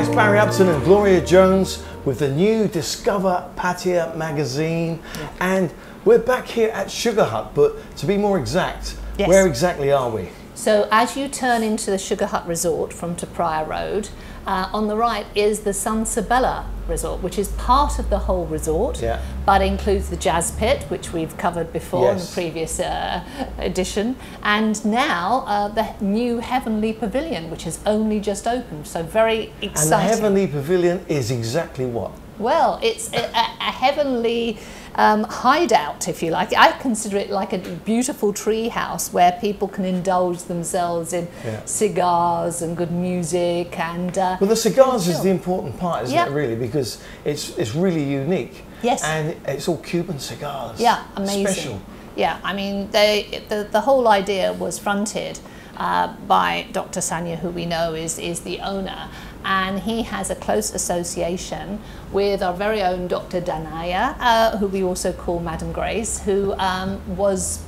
Hi, it's Barry Upton and Gloria Jones with the new Discover Pattaya magazine, and we're back here at Sugar Hut, but to be more exact, where exactly are we? So as you turn into the Sugar Hut Resort from Pattaya Road, on the right is the Sansabella Resort, which is part of the whole resort, but includes the Jazz Pit, which we've covered before in the previous edition, and now the new Heavenly Pavilion, which has only just opened, so very exciting. And the Heavenly Pavilion is exactly what? Well, it's a heavenly hideout, if you like. I consider it like a beautiful tree house where people can indulge themselves in cigars and good music. And well, the cigars is the important part, isn't it, really, because it's really unique. Yes. And it's all Cuban cigars. Yeah, amazing. Special. Yeah, I mean, the whole idea was fronted by Dr. Sanya, who we know is the owner, and he has a close association with our very own Dr. Danaya, who we also call Madam Grace, who was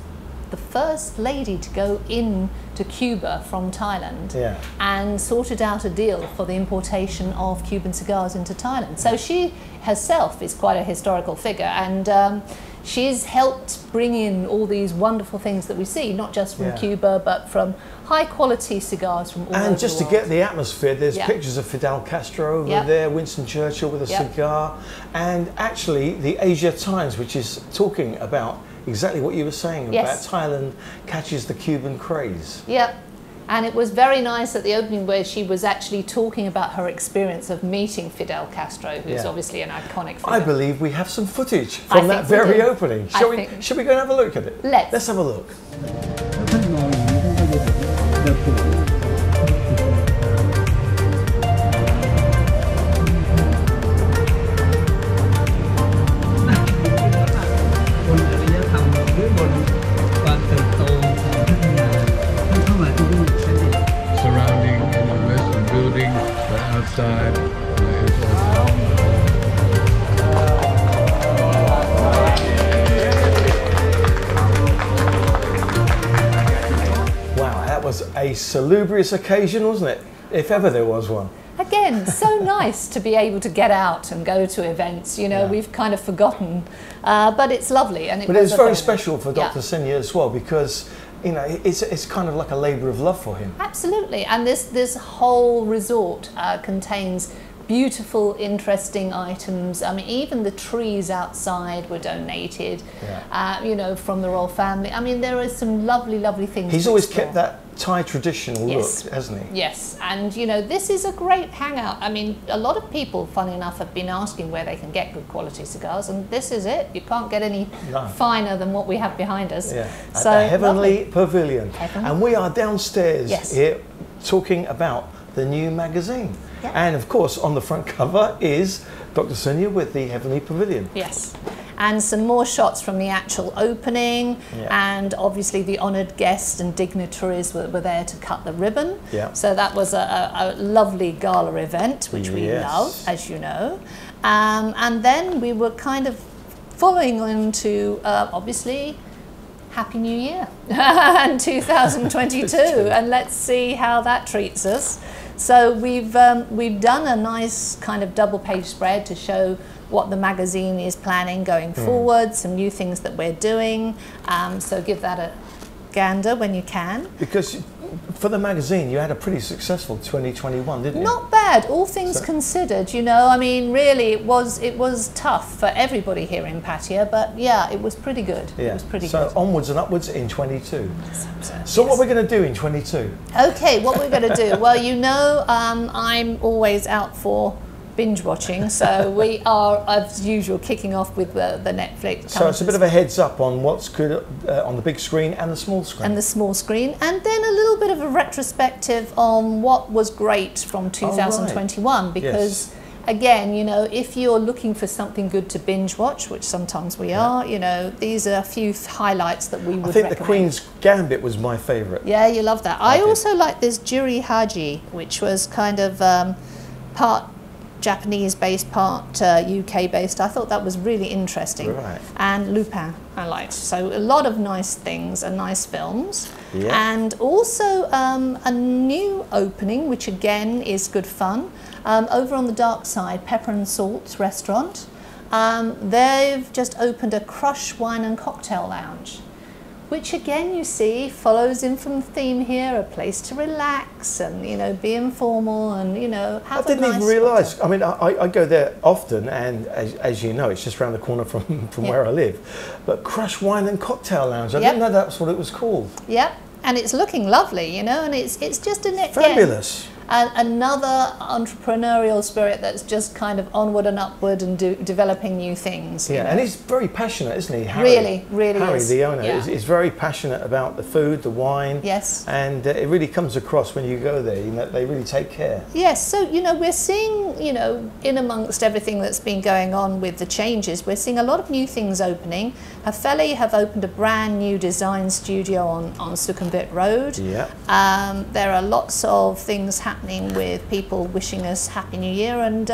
the first lady to go in to Cuba from Thailand and sorted out a deal for the importation of Cuban cigars into Thailand. So she herself is quite a historical figure, and she's helped bring in all these wonderful things that we see, not just from Cuba, but from high quality cigars from all over the world. And just to get the atmosphere, there's pictures of Fidel Castro over there, Winston Churchill with a cigar, and actually the Asia Times, which is talking about exactly what you were saying about Thailand catches the Cuban craze. Yep. And it was very nice at the opening where she was actually talking about her experience of meeting Fidel Castro, who's obviously an iconic figure. I believe we have some footage from that very opening. Shall we go and have a look at it? Let's have a look. Wow, that was a salubrious occasion, wasn't it? If ever there was one. Again, so nice to be able to get out and go to events. You know, we've kind of forgotten, but it's lovely. And it was very special for Dr. Sanya as well, because you know it's kind of like a labour of love for him. Absolutely, and this whole resort contains beautiful, interesting items. I mean, even the trees outside were donated, you know, from the royal family. I mean, there are some lovely, lovely things. He's always kept that Thai traditional look, hasn't he? Yes, and you know, this is a great hangout. I mean, a lot of people, funny enough, have been asking where they can get good quality cigars, and this is it. You can't get any finer than what we have behind us. Yeah, at the Heavenly Pavilion. And we are downstairs here talking about the new magazine. And of course, on the front cover is Dr. Sanya with the Heavenly Pavilion. Yes, and some more shots from the actual opening, and obviously the honoured guests and dignitaries were there to cut the ribbon. So that was a lovely gala event, which we love, as you know. And then we were kind of following on to, obviously, Happy New Year and 2022, and let's see how that treats us. So we've done a nice kind of double-page spread to show what the magazine is planning going forward, some new things that we're doing. So give that a gander when you can. Because for the magazine, you had a pretty successful 2021, didn't you? Not bad, all things considered. You know, I mean, really, it was tough for everybody here in Pattaya, but yeah, it was pretty good. It was pretty good. So onwards and upwards in 22. So what we're going to do in 22? Okay, what we're going to do? Well, you know, I'm always out for binge watching, so we are, as usual, kicking off with the Netflix. So it's a bit of a heads up on what's good on the big screen and the small screen. And the small screen, and then a little bit of a retrospective on what was great from 2021, because again, you know, if you're looking for something good to binge watch, which sometimes we are, you know, these are a few highlights that we would recommend. I think the Queen's Gambit was my favourite. Yeah, you love that. I also like this Juri Haji, which was kind of part Japanese-based, part UK-based. I thought that was really interesting. Right. And Lupin I liked. So a lot of nice things and nice films. Yeah. And also a new opening, which again is good fun. Over on the dark side, Pepper and Salt restaurant. They've just opened a Crush Wine and Cocktail Lounge, which again you see follows in from the theme here, a place to relax and, you know, be informal and, you know, have a nice... I didn't even realise, I mean, I go there often, and as you know, it's just around the corner from where I live. But Crush Wine and Cocktail Lounge, I didn't know that's what it was called. Yep, and it's looking lovely, you know, and it's just an... Fabulous. Another entrepreneurial spirit that's just kind of onward and upward and developing new things. Yeah, you know? And he's very passionate, isn't he? Harry, really Harry, is. the owner, is very passionate about the food, the wine. Yes. And it really comes across when you go there, you know, they really take care. Yes, so, you know, we're seeing, you know, in amongst everything that's been going on with the changes, we're seeing a lot of new things opening. Hafele have opened a brand new design studio on Sukhumvit Road. Yeah. There are lots of things happening with people wishing us Happy New Year, and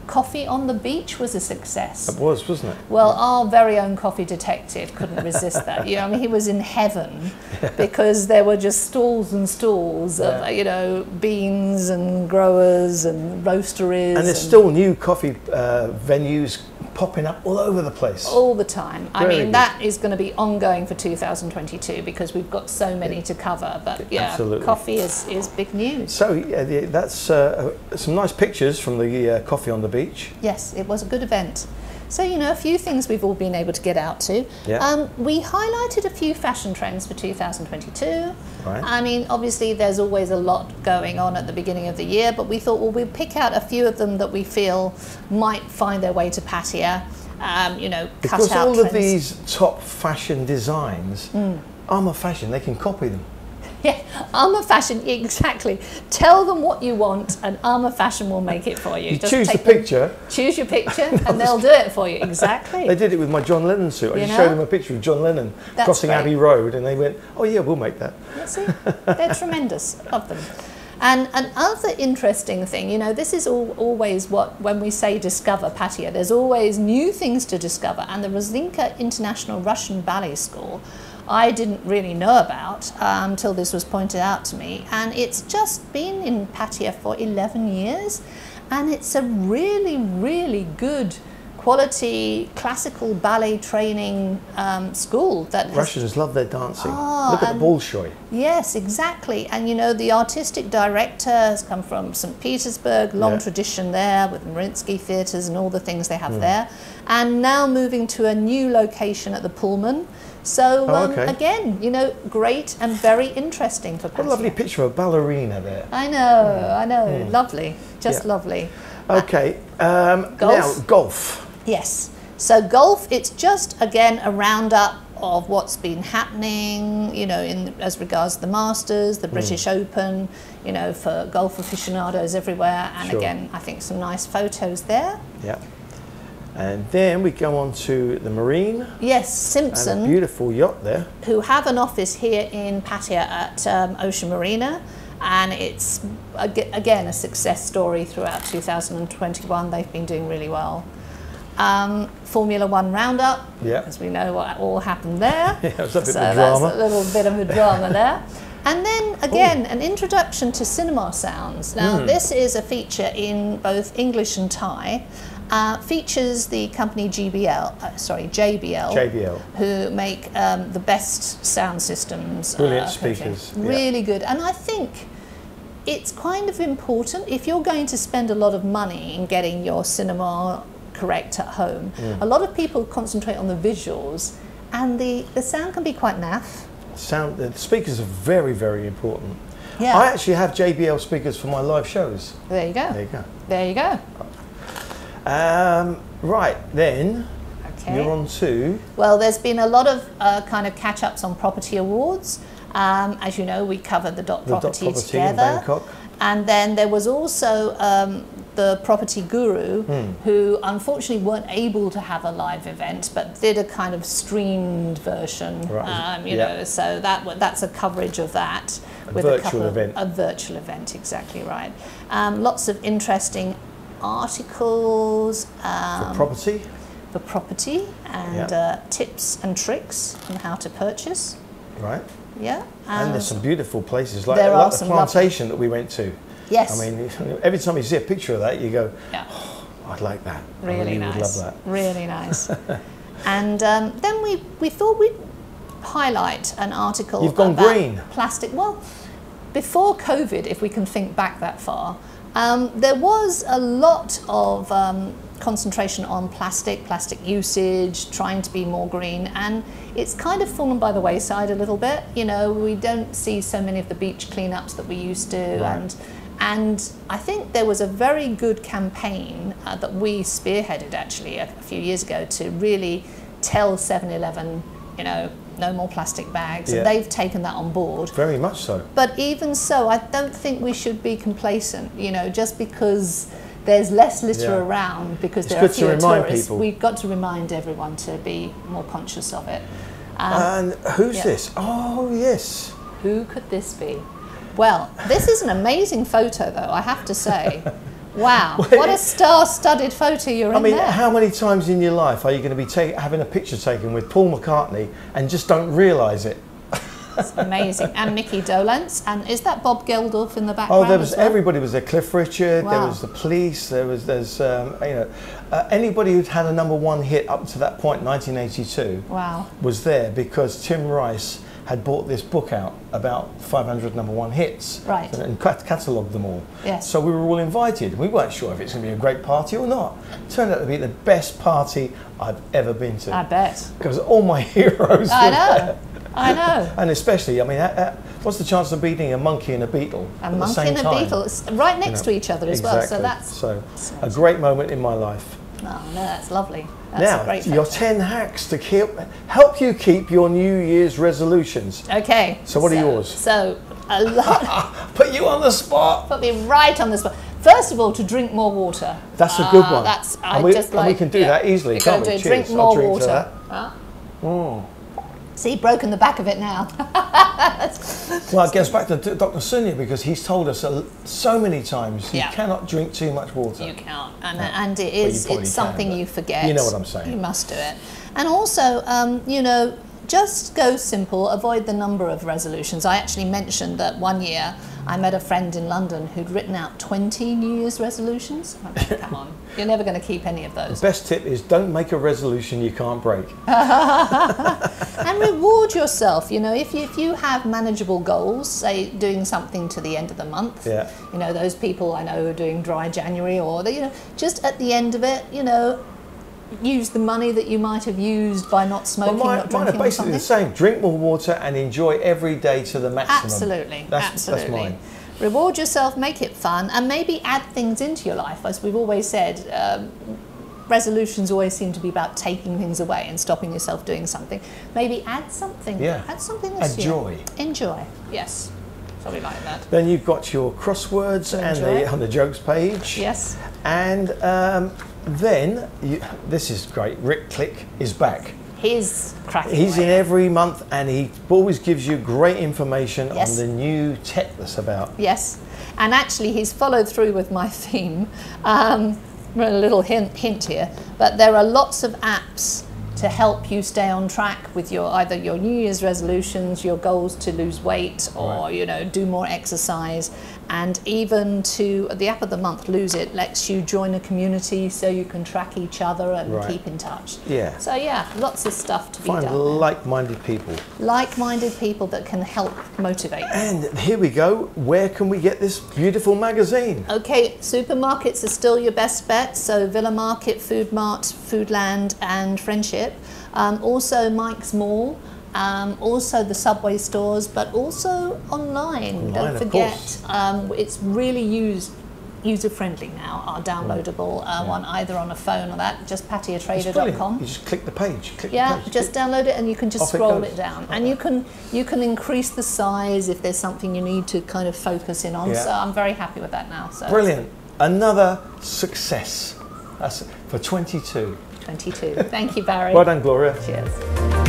Coffee on the Beach was a success. It was, wasn't it? Well, our very own coffee detective couldn't resist that. You know, I mean, he was in heaven because there were just stalls and stalls of, you know, beans and growers and roasteries. And there's still new coffee venues popping up all over the place. All the time. I mean, good. that is going to be ongoing for 2022 because we've got so many to cover. But yeah, absolutely. Coffee is big news. So that's some nice pictures from the Coffee on the Beach. Yes, it was a good event. So, you know, a few things we've all been able to get out to. Yeah. We highlighted a few fashion trends for 2022. Right. I mean, obviously there's always a lot going on at the beginning of the year, but we thought, well, we'll pick out a few of them that we feel might find their way to Pattaya. You know, because cut out all trends. of these top fashion designs, Armour Fashion, they can copy them. Yeah, Armour Fashion, exactly. Tell them what you want and Armour Fashion will make it for you. You Just choose the picture. Choose your picture and they'll do it for you, exactly. They did it with my John Lennon suit. I just showed them a picture of John Lennon crossing Abbey Road and they went, oh yeah, we'll make that. You see, they're tremendous, love them. And another interesting thing, you know, this is always what, when we say discover Pattaya, there's always new things to discover, and the Rosinka International Russian Ballet School I didn't really know about until this was pointed out to me, and it's just been in Pattaya for 11 years, and it's a really, really good quality classical ballet training school. That Russians love their dancing. Look at the Bolshoi. Yes, exactly. And you know, the artistic director has come from St. Petersburg, long tradition there with Mariinsky theatres and all the things they have there, and now moving to a new location at the Pullman. So again, you know, great and very interesting for Pattaya. What a lovely picture of a ballerina there. I know, lovely, just lovely. Okay, golf? Now golf. Yes, so golf, it's just again a roundup of what's been happening, you know, as regards the Masters, the British Open, you know, for golf aficionados everywhere, and again, I think some nice photos there. Yeah. And then we go on to the Marine. Yes, Simpson. And a beautiful yacht there. Who have an office here in Pattaya at Ocean Marina. And it's, again, a success story throughout 2021. They've been doing really well. Formula One Roundup, because we know what all happened there. Yeah, it was a bit so of a drama. That's a little bit of a drama there. And then, again, an introduction to cinema sounds. Now, this is a feature in both English and Thai. Features the company JBL, who make the best sound systems. Brilliant speakers. Really good. And I think it's kind of important, if you're going to spend a lot of money in getting your cinema correct at home, a lot of people concentrate on the visuals, and the sound can be quite naff. The speakers are very, very important. Yeah. I actually have JBL speakers for my live shows. There you go. There you go. There you go. Right, then you're on to... Well, there's been a lot of kind of catch-ups on property awards. As you know, we covered the Dot Property together. In Bangkok. And then there was also the Property Guru, who unfortunately weren't able to have a live event, but did a kind of streamed version. Right. You know, so that's a coverage of that. A virtual event. A virtual event, exactly right. Lots of interesting articles. For property? For property, and tips and tricks on how to purchase. Right. Yeah. And there's some beautiful places, like the plantation that we went to. Yes. I mean, every time you see a picture of that, you go, oh, I'd like that. Really nice. Would love that. Really nice. And then we thought we'd highlight an article. You've gone green. Plastic. Well, before COVID, if we can think back that far, there was a lot of concentration on plastic usage, trying to be more green, and it's kind of fallen by the wayside a little bit. You know, we don't see so many of the beach cleanups that we used to, right. and I think there was a very good campaign that we spearheaded actually a few years ago to really tell 7-Eleven, you know, no more plastic bags, and they've taken that on board. Very much so. But even so, I don't think we should be complacent, you know, just because there's less litter around, because there are fewer tourists. We've got to remind everyone to be more conscious of it. And who's this? Oh, yes. Who could this be? Well, this is an amazing photo, though, I have to say. Wow, what a star-studded photo you're in there. I mean, how many times in your life are you going to be having a picture taken with Paul McCartney and just don't realise it? It's amazing. And Mickey Dolenz. And is that Bob Geldof in the background? Oh, there was everybody was there. Cliff Richard. Wow. There was the Police. There's you know, anybody who'd had a #1 hit up to that point, 1982. Wow. Was there because Tim Rice had brought this book out about 500 #1 hits, right, and catalogued them all. Yes. So we were all invited. We weren't sure if it's going to be a great party or not. It turned out to be the best party I've ever been to. I bet. Because all my heroes were there. I know. And especially, I mean, what's the chance of beating a monkey and a beetle at the same time? A monkey and a beetle, it's right next to each other as well. So that's a great moment in my life. Oh no, that's lovely. That's a great your 10 hacks to help you keep your New Year's resolutions. Okay. So what are yours? So a lot. Put you on the spot. Put me right on the spot. First of all, to drink more water. That's a good one. We can do that easily, can't we? Drink more water. See, broken the back of it now. Well, it gets back to Dr. Sunya, because he's told us so many times you cannot drink too much water. You can't, and it's something you forget. You know what I'm saying. You must do it. And also, you know, just go simple, avoid the number of resolutions. I actually mentioned that one year I met a friend in London who'd written out 20 New Year's resolutions. I mean, come on, you're never going to keep any of those. The best tip is don't make a resolution you can't break. And reward yourself. You know, if you have manageable goals, say doing something to the end of the month. Yeah. You know, those people I know who are doing dry January, or you know, just at the end of it, you know, use the money that you might have used by not smoking, not drinking. Mine are basically the same. Drink more water and enjoy every day to the maximum. Absolutely, absolutely. That's mine. Reward yourself, make it fun, and maybe add things into your life. As we've always said, resolutions always seem to be about taking things away and stopping yourself doing something. Maybe add something. Yeah. Add something this year. Enjoy. Yes. Something like that. Then you've got your crosswords on the jokes page. Yes. And then, this is great, Rick Click is back. He's cracking. He's in every month, and he always gives you great information on the new tech that's about. Yes, and actually he's followed through with my theme. A little hint here, but there are lots of apps to help you stay on track with either your New Year's resolutions, your goals to lose weight, or you know, do more exercise, and even to the app of the month, Lose It, lets you join a community so you can track each other and keep in touch. Yeah. So yeah, lots of stuff to be done. Find like-minded people. Like-minded people that can help motivate. And here we go. Where can we get this beautiful magazine? Okay, supermarkets are still your best bet. So Villa Market, Food Mart, Foodland, and Friendship. Also Mike's Mall. Also the Subway stores, but also online. Don't forget, it's really user-friendly now. Our downloadable one, either on a phone or that. Just pattayatrader.com. You just click the page. Just download it, and you can just scroll it down. And you can increase the size if there's something you need to kind of focus in on. So I'm very happy with that now. So brilliant! Another success. That's for 22. 22. Thank you, Barry. Well done, Gloria. Cheers.